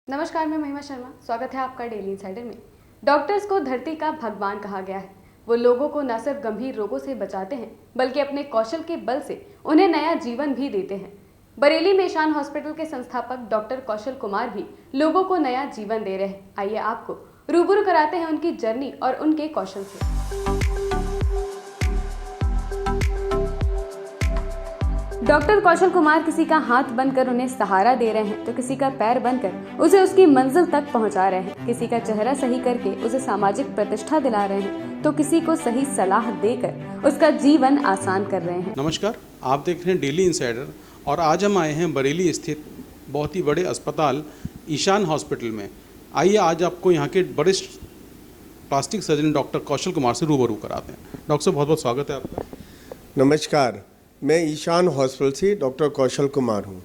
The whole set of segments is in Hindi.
नमस्कार, मैं महिमा शर्मा। स्वागत है आपका डेली इनसाइडर में। डॉक्टर्स को धरती का भगवान कहा गया है। वो लोगों को न सिर्फ गंभीर रोगों से बचाते हैं, बल्कि अपने कौशल के बल से उन्हें नया जीवन भी देते हैं। बरेली में ईशान हॉस्पिटल के संस्थापक डॉक्टर कौशल कुमार भी लोगों को नया जीवन दे रहे हैं। आइए आपको रूबरू कराते हैं उनकी जर्नी और उनके कौशल से। डॉक्टर कौशल कुमार किसी का हाथ बनकर उन्हें सहारा दे रहे हैं, तो किसी का पैर बनकर उसे उसकी मंजिल तक पहुंचा रहे हैं। किसी का चेहरा सही करके उसे सामाजिक प्रतिष्ठा दिला रहे हैं, तो किसी को सही सलाह देकर उसका जीवन आसान कर रहे हैं। नमस्कार, आप देख रहे हैं डेली इनसाइडर और आज हम आए हैं बरेली स्थित बहुत ही बड़े अस्पताल ईशान हॉस्पिटल में। आइए आज आपको यहाँ के वरिष्ठ plastic surgeon doctor Kaushal Kumar से रूबरू कराते हैं। डॉक्टर साहब, बहुत बहुत स्वागत है आपका। नमस्कार, मैं ईशान हॉस्पिटल से डॉक्टर कौशल कुमार हूँ।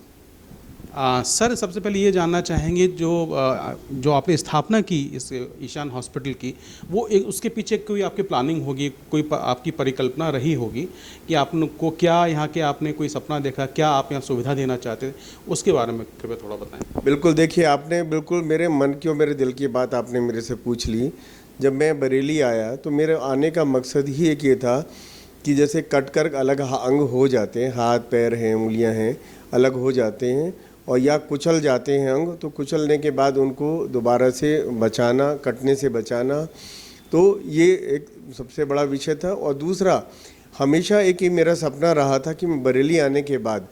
सर, सबसे पहले ये जानना चाहेंगे जो आपने स्थापना की इस ईशान हॉस्पिटल की, वो उसके पीछे कोई आपकी प्लानिंग होगी, कोई आपकी परिकल्पना रही होगी कि आपको क्या यहाँ के आपने कोई सपना देखा, क्या आप यहाँ सुविधा देना चाहते थे, उसके बारे में कृपया थोड़ा बताएं। बिल्कुल, देखिए आपने बिल्कुल मेरे मन की और मेरे दिल की बात आपने मेरे से पूछ ली। जब मैं बरेली आया तो मेरे आने का मकसद ही एक ये था कि जैसे कट कर अलग अंग हो जाते हैं, हाथ पैर हैं, उंगलियां हैं, अलग हो जाते हैं और या कुचल जाते हैं अंग, तो कुचलने के बाद उनको दोबारा से बचाना, कटने से बचाना, तो ये एक सबसे बड़ा विषय था। और दूसरा, हमेशा एक ही मेरा सपना रहा था कि मैं बरेली आने के बाद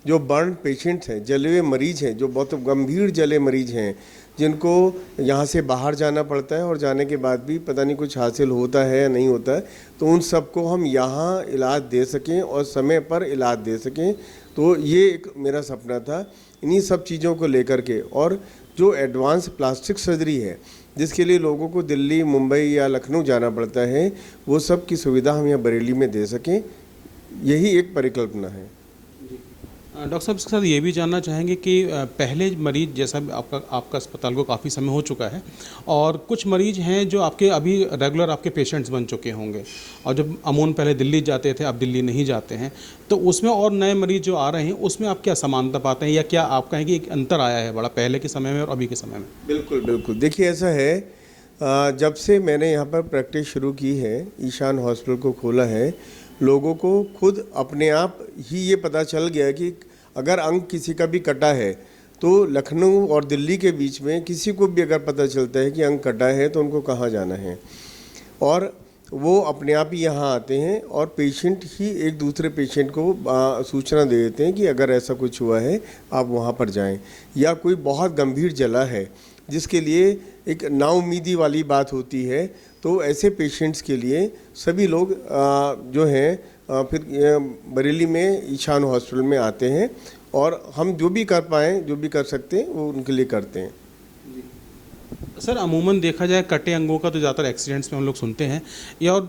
जो बर्न पेशेंट्स हैं, जले हुए मरीज़ हैं, जो बहुत गंभीर जले मरीज़ हैं, जिनको यहाँ से बाहर जाना पड़ता है और जाने के बाद भी पता नहीं कुछ हासिल होता है या नहीं होता है, तो उन सबको हम यहाँ इलाज दे सकें और समय पर इलाज दे सकें। तो ये एक मेरा सपना था। इन्हीं सब चीज़ों को लेकर के, और जो एडवांस प्लास्टिक सर्जरी है जिसके लिए लोगों को दिल्ली, मुंबई या लखनऊ जाना पड़ता है, वो सब की सुविधा हम यहाँ बरेली में दे सकें, यही एक परिकल्पना है। डॉक्टर साहब, इसके साथ ये भी जानना चाहेंगे कि पहले मरीज़, जैसा आपका अस्पताल को काफ़ी समय हो चुका है और कुछ मरीज़ हैं जो आपके अभी रेगुलर आपके पेशेंट्स बन चुके होंगे, और जब अमून पहले दिल्ली जाते थे, अब दिल्ली नहीं जाते हैं, तो उसमें और नए मरीज़ जो आ रहे हैं उसमें आप क्या समानता पाते हैं, या क्या आप कहेंगे एक अंतर आया है बड़ा पहले के समय में और अभी के समय में? बिल्कुल बिल्कुल, देखिए ऐसा है, जब से मैंने यहाँ पर प्रैक्टिस शुरू की है, ईशान हॉस्पिटल को खोला है, लोगों को खुद अपने आप ही ये पता चल गया कि अगर अंग किसी का भी कटा है तो लखनऊ और दिल्ली के बीच में किसी को भी अगर पता चलता है कि अंग कटा है तो उनको कहाँ जाना है, और वो अपने आप ही यहाँ आते हैं और पेशेंट ही एक दूसरे पेशेंट को सूचना दे देते हैं कि अगर ऐसा कुछ हुआ है आप वहाँ पर जाएं, या कोई बहुत गंभीर जला है जिसके लिए एक नाउम्मीदी वाली बात होती है, तो ऐसे पेशेंट्स के लिए सभी लोग जो हैं फिर बरेली में ईशान हॉस्पिटल में आते हैं, और हम जो भी कर पाएँ, जो भी कर सकते हैं वो उनके लिए करते हैं। सर, अमूमन देखा जाए कटे अंगों का तो ज़्यादातर एक्सीडेंट्स में हम लोग सुनते हैं, या और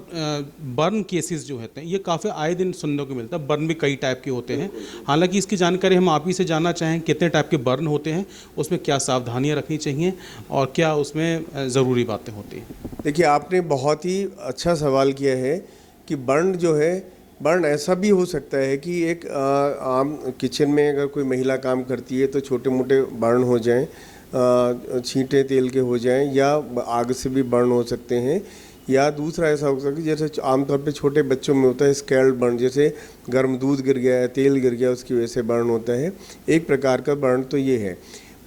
बर्न केसेस जो होते हैं ये काफ़ी आए दिन सुनने को मिलता है। बर्न भी कई टाइप के होते हैं, हालांकि इसकी जानकारी हम आप ही से जानना चाहें, कितने टाइप के बर्न होते हैं, उसमें क्या सावधानियां रखनी चाहिए और क्या उसमें ज़रूरी बातें होती हैं? देखिए, आपने बहुत ही अच्छा सवाल किया है कि बर्न जो है, बर्न ऐसा भी हो सकता है कि एक आम किचन में अगर कोई महिला काम करती है तो छोटे मोटे बर्न हो जाएं, छींटे तेल के हो जाएं, या आग से भी बर्न हो सकते हैं, या दूसरा ऐसा हो सकता है जैसे आमतौर पे छोटे बच्चों में होता है स्कैल्ड बर्न, जैसे गर्म दूध गिर गया है, तेल गिर गया, उसकी वजह से बर्न होता है। एक प्रकार का बर्न तो ये है।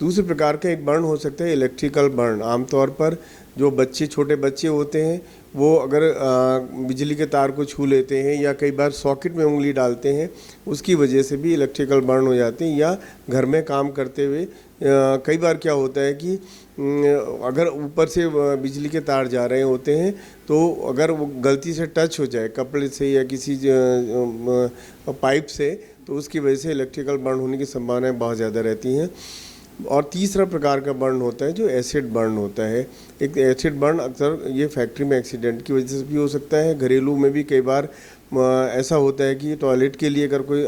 दूसरे प्रकार का एक बर्न हो सकता है इलेक्ट्रिकल बर्न। आमतौर पर जो बच्चे, छोटे बच्चे होते हैं, वो अगर बिजली के तार को छू लेते हैं या कई बार सॉकेट में उंगली डालते हैं, उसकी वजह से भी इलेक्ट्रिकल बर्न हो जाते हैं। या घर में काम करते हुए कई बार क्या होता है कि अगर ऊपर से बिजली के तार जा रहे होते हैं, तो अगर वो गलती से टच हो जाए कपड़े से या किसी पाइप से, तो उसकी वजह से इलेक्ट्रिकल बर्न होने की संभावनाएं बहुत ज़्यादा रहती हैं। और तीसरा प्रकार का बर्न होता है जो एसिड बर्न होता है। एक एसिड बर्न अक्सर ये फैक्ट्री में एक्सीडेंट की वजह से भी हो सकता है, घरेलू में भी कई बार ऐसा होता है कि टॉयलेट के लिए अगर कोई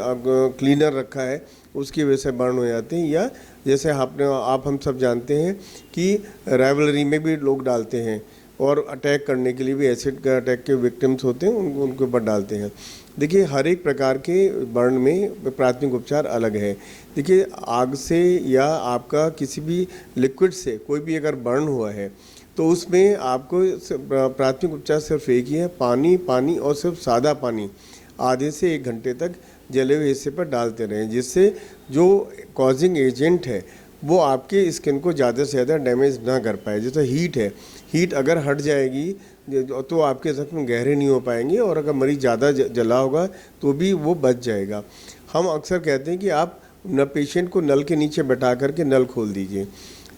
क्लीनर रखा है उसकी वजह से बर्न हो जाते हैं, या जैसे आप हम सब जानते हैं कि राइवलरी में भी लोग डालते हैं और अटैक करने के लिए भी एसिड का अटैक के विक्टिम्स होते हैं, उनके ऊपर डालते हैं। देखिए हर एक प्रकार के बर्न में प्राथमिक उपचार अलग है। देखिए आग से या आपका किसी भी लिक्विड से कोई भी अगर बर्न हुआ है तो उसमें आपको प्राथमिक उपचार सिर्फ एक ही है, पानी और सिर्फ सादा पानी आधे से 1 घंटे तक जले हुए हिस्से पर डालते रहें, जिससे जो कॉजिंग एजेंट है वो आपके स्किन को ज़्यादा से ज़्यादा डैमेज ना कर पाए। जैसे हीट है, हीट अगर हट जाएगी तो आपके जख्म गहरे नहीं हो पाएंगे और अगर मरीज़ ज़्यादा जला होगा तो भी वो बच जाएगा। हम अक्सर कहते हैं कि आप पेशेंट को नल के नीचे बैठा करके नल खोल दीजिए,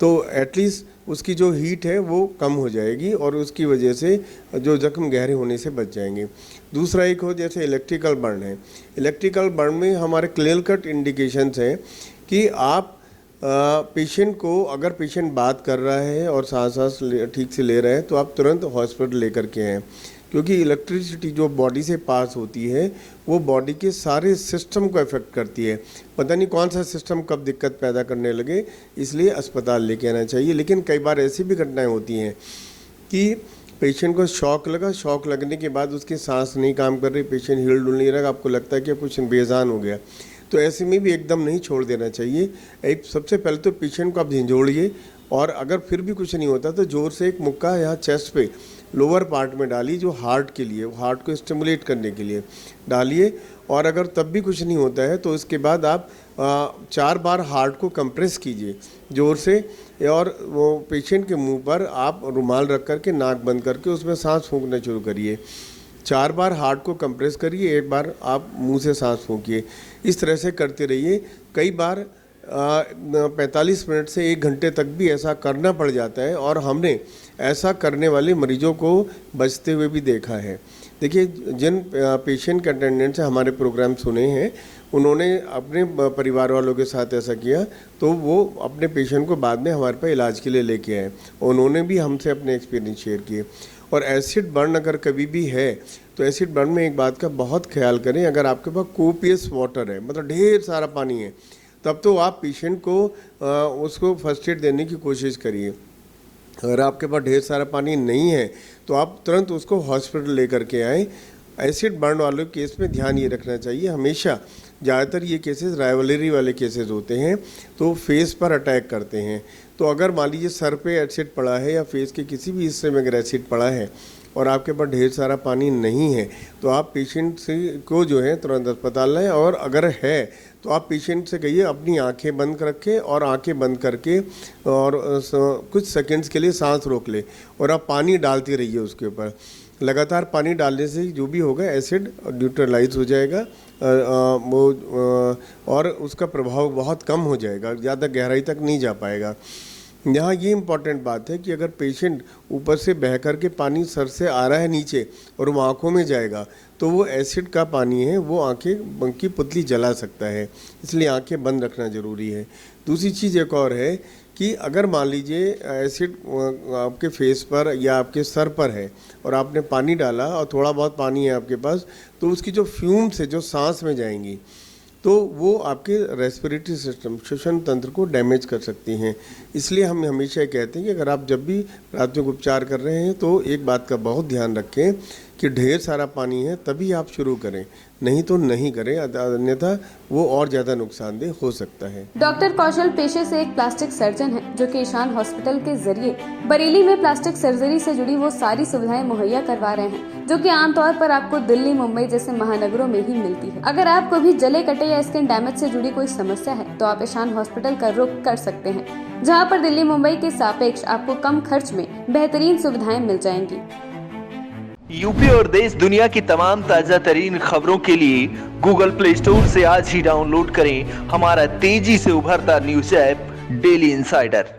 तो एटलीस्ट उसकी जो हीट है वो कम हो जाएगी और उसकी वजह से जो जख्म गहरे होने से बच जाएंगे। दूसरा एक हो जैसे इलेक्ट्रिकल बर्न है। इलेक्ट्रिकल बर्न में हमारे क्लियर कट इंडिकेशंस हैं कि आप पेशेंट को, अगर पेशेंट बात कर रहा है और सांस ठीक से ले रहा है तो आप तुरंत हॉस्पिटल लेकर के आएँ, क्योंकि इलेक्ट्रिसिटी जो बॉडी से पास होती है वो बॉडी के सारे सिस्टम को इफेक्ट करती है। पता नहीं कौन सा सिस्टम कब दिक्कत पैदा करने लगे, इसलिए अस्पताल लेके आना चाहिए। लेकिन कई बार ऐसी भी घटनाएं होती हैं कि पेशेंट को शॉक लगा, शॉक लगने के बाद उसकी सांस नहीं काम कर रही, पेशेंट हिल डुल नहीं रहा, आपको लगता है कि कुछ बेजान हो गया, तो ऐसे में भी एकदम नहीं छोड़ देना चाहिए। एक सबसे पहले तो पेशेंट को आप झंझोड़िए और अगर फिर भी कुछ नहीं होता तो ज़ोर से एक मुक्का यहाँ चेस्ट पे लोअर पार्ट में डालिए, जो हार्ट के लिए, हार्ट को स्टिमुलेट करने के लिए डालिए। और अगर तब भी कुछ नहीं होता है तो इसके बाद आप 4 बार हार्ट को कंप्रेस कीजिए ज़ोर से, और वो पेशेंट के मुंह पर आप रुमाल रख करके नाक बंद करके उसमें सांस फूंकना शुरू करिए। 4 बार हार्ट को कंप्रेस करिए, 1 बार आप मुंह से सांस फूंकिए। इस तरह से करते रहिए। कई बार 45 मिनट से 1 घंटे तक भी ऐसा करना पड़ जाता है और हमने ऐसा करने वाले मरीजों को बचते हुए भी देखा है। देखिए जिन पेशेंट के अटेंडेंट से हमारे प्रोग्राम सुने हैं उन्होंने अपने परिवार वालों के साथ ऐसा किया तो वो अपने पेशेंट को बाद में हमारे पास इलाज के लिए लेके आए, उन्होंने भी हमसे अपने एक्सपीरियंस शेयर किए। और एसिड बर्न अगर कभी भी है तो एसिड बर्न में एक बात का बहुत ख्याल करें, अगर आपके पास कोपियस वाटर है, मतलब ढेर सारा पानी है, तब तो आप पेशेंट को उसको फर्स्ट एड देने की कोशिश करिए। अगर आपके पास ढेर सारा पानी नहीं है तो आप तुरंत उसको हॉस्पिटल लेकर के आएँ। एसिड बर्न वाले केस में ध्यान ये रखना चाहिए हमेशा, ज़्यादातर ये केसेस राइवलरी वाले केसेस होते हैं तो फेस पर अटैक करते हैं। तो अगर मान लीजिए सर पे एसिड पड़ा है या फेस के किसी भी हिस्से में अगर एसिड पड़ा है और आपके पास ढेर सारा पानी नहीं है तो आप पेशेंट से को जो है तुरंत अस्पताल लाएं, और अगर है तो आप पेशेंट से कहिए अपनी आंखें बंद रखें और आंखें बंद करके और कुछ सेकंड्स के लिए सांस रोक ले और आप पानी डालते रहिए उसके ऊपर। लगातार पानी डालने से जो भी होगा एसिड न्यूट्रलाइज हो जाएगा और उसका प्रभाव बहुत कम हो जाएगा, ज़्यादा गहराई तक नहीं जा पाएगा। यहाँ ये इम्पॉर्टेंट बात है कि अगर पेशेंट ऊपर से बह कर के पानी सर से आ रहा है नीचे और वो आँखों में जाएगा तो वो एसिड का पानी है, वो आँखें की पुतली जला सकता है, इसलिए आँखें बंद रखना ज़रूरी है। दूसरी चीज़ एक और है कि अगर मान लीजिए एसिड आपके फेस पर या आपके सर पर है और आपने पानी डाला और थोड़ा बहुत पानी है आपके पास, तो उसकी जो फ्यूम्स है जो सांस में जाएंगी तो वो आपके रेस्पिरेटरी सिस्टम, श्वसन तंत्र को डैमेज कर सकती हैं। इसलिए हम हमेशा ये कहते हैं कि अगर आप जब भी प्राथमिक उपचार कर रहे हैं तो एक बात का बहुत ध्यान रखें कि ढेर सारा पानी है तभी आप शुरू करें, नहीं तो नहीं करें, अन्यथा वो और ज़्यादा नुकसानदेह हो सकता है। डॉक्टर कौशल पेशे से एक प्लास्टिक सर्जन है जो कि ईशान हॉस्पिटल के जरिए बरेली में प्लास्टिक सर्जरी से जुड़ी वो सारी सुविधाएं मुहैया करवा रहे हैं जो कि आमतौर पर आपको दिल्ली, मुंबई जैसे महानगरों में ही मिलती है। अगर आपको भी जले कटे या स्किन डैमेज से जुड़ी कोई समस्या है तो आप ईशान हॉस्पिटल का रुख कर सकते हैं, जहाँ पर दिल्ली, मुंबई के सापेक्ष आपको कम खर्च में बेहतरीन सुविधाएं मिल जाएंगी। यूपी और देश दुनिया की तमाम ताजा तरीन खबरों के लिए गूगल प्ले स्टोर से आज ही डाउनलोड करें हमारा तेजी से उभरता न्यूज ऐप डेली इनसाइडर।